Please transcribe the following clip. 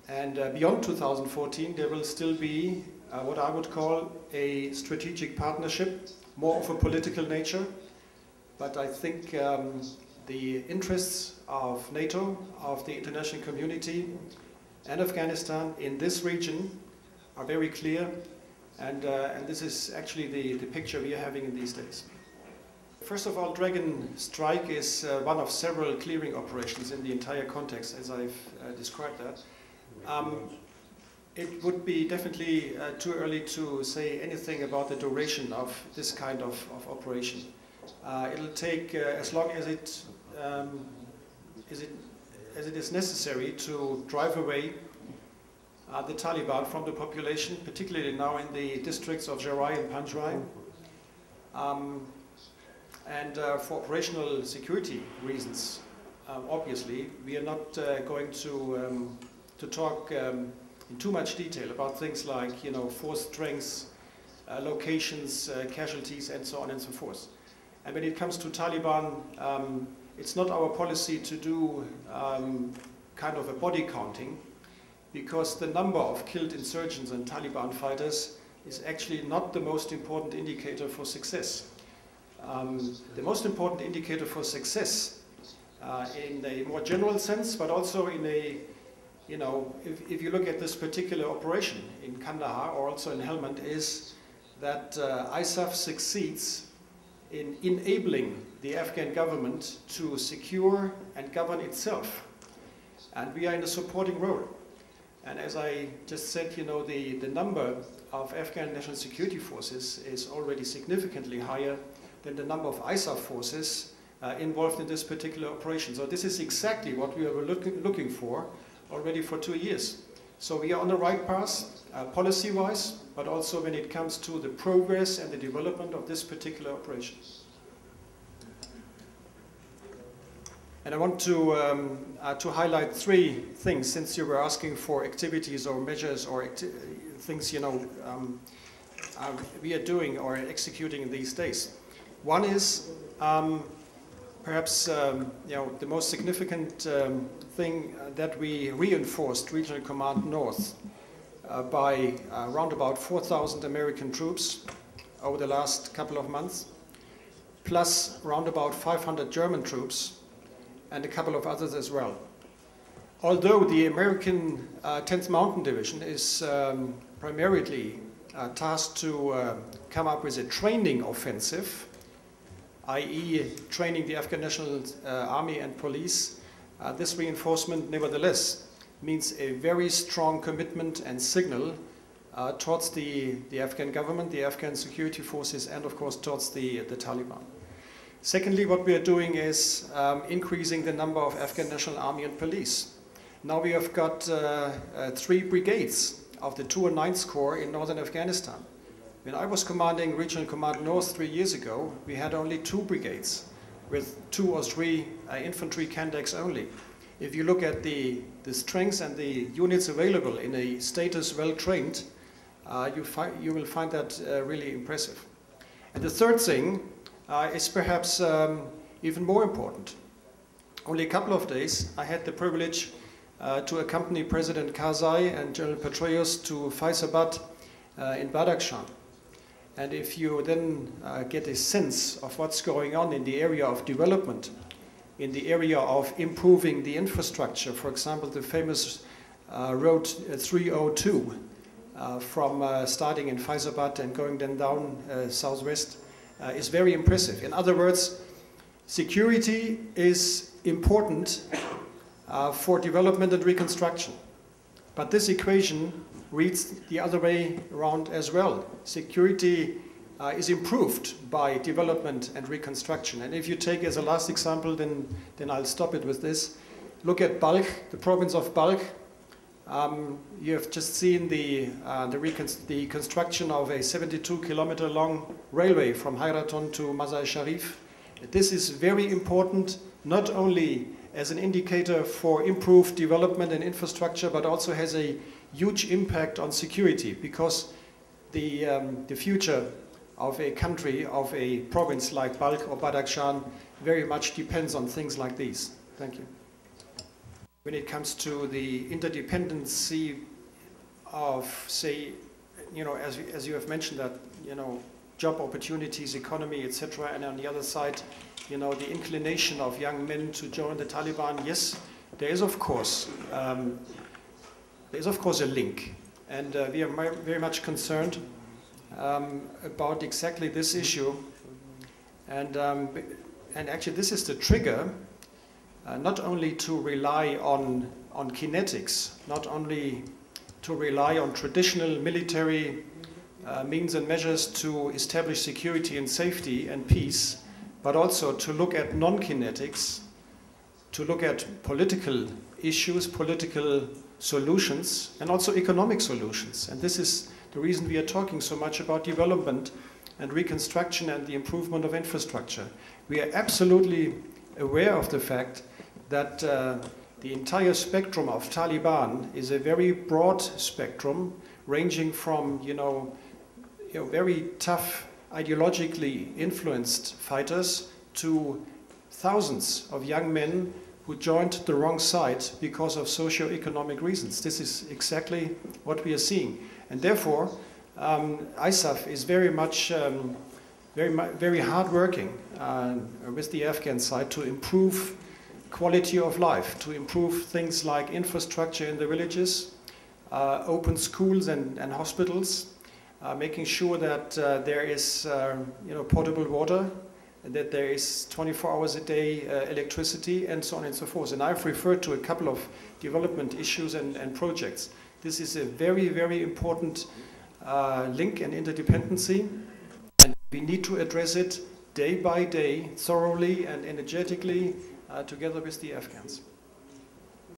And beyond 2014, there will still be what I would call a strategic partnership, more of a political nature. But I think the interests of NATO, of the international community, and Afghanistan in this region are very clear. And this is actually the picture we are having in these days. First of all, Dragon Strike is one of several clearing operations in the entire context, as I've described that. It would be definitely too early to say anything about the duration of this kind of operation. It'll take as long as it is necessary to drive away the Taliban from the population, particularly now in the districts of Jarai and Panjwai. And for operational security reasons, obviously, we are not going to talk in too much detail about things like, force strengths, locations, casualties, and so on and so forth. And when it comes to Taliban, it's not our policy to do kind of a body counting, because the number of killed insurgents and Taliban fighters is actually not the most important indicator for success. The most important indicator for success in a more general sense, but also in a, if you look at this particular operation in Kandahar or also in Helmand, is that ISAF succeeds in enabling the Afghan government to secure and govern itself. And we are in a supporting role. And as I just said, the number of Afghan national security forces is already significantly higher than the number of ISAF forces involved in this particular operation. So this is exactly what we were looking for already for 2 years. So we are on the right path, policy-wise, but also when it comes to the progress and the development of this particular operation. And I want to highlight 3 things, since you were asking for activities or measures or things we are doing or executing in these days. One is perhaps the most significant thing that we reinforced Regional Command North by around about 4,000 American troops over the last couple of months, plus around about 500 German troops and a couple of others as well. Although the American 10th Mountain Division is primarily tasked to come up with a training offensive, i.e. training the Afghan National Army and police, this reinforcement nevertheless means a very strong commitment and signal towards the Afghan government, the Afghan security forces, and of course towards the Taliban. Secondly, what we are doing is increasing the number of Afghan National Army and police. Now we have got 3 brigades of the 209th Corps in northern Afghanistan. When I was commanding Regional Command North 3 years ago, we had only 2 brigades with 2 or 3 infantry Kandaks only. If you look at the strengths and the units available in a status well-trained, you will find that really impressive. And the third thing is perhaps even more important. Only a couple of days I had the privilege to accompany President Karzai and General Petraeus to Faizabad in Badakhshan. And if you then get a sense of what's going on in the area of development, in the area of improving the infrastructure, for example, the famous Road 302 from starting in Faizabad and going then down southwest, is very impressive. In other words, security is important for development and reconstruction. But this equation reads the other way around as well. Security is improved by development and reconstruction. And if you take as a last example, then I'll stop it with this. Look at Balkh, the province of Balkh. You have just seen the construction of a 72-kilometer long railway from Hayraton to Mazar-e Sharif. This is very important, not only as an indicator for improved development and infrastructure, but also has a huge impact on security, because the future of a country, of a province like Balkh or Badakhshan very much depends on things like these. Thank you. when it comes to the interdependency of, say, as you have mentioned that, job opportunities, economy, etc., and on the other side, the inclination of young men to join the Taliban. Yes, there is of course a link, and we are very much concerned about exactly this issue, and actually this is the trigger, not only to rely on kinetics, not only to rely on traditional military means and measures to establish security and safety and peace, but also to look at non-kinetics, to look at political issues, political solutions, and also economic solutions. And this is the reason we are talking so much about development and reconstruction and the improvement of infrastructure. We are absolutely aware of the fact that the entire spectrum of Taliban is a very broad spectrum, ranging from very tough, ideologically influenced fighters to thousands of young men who joined the wrong side because of socio-economic reasons. This is exactly what we are seeing, and therefore ISAF is very much very hard working with the Afghan side to improve quality of life, to improve things like infrastructure in the villages, open schools and hospitals, making sure that there is potable water, that there is 24 hours a day electricity, and so on and so forth. And I've referred to a couple of development issues and projects. This is a very, very important link and interdependency, and we need to address it day by day, thoroughly and energetically, together with the Afghans.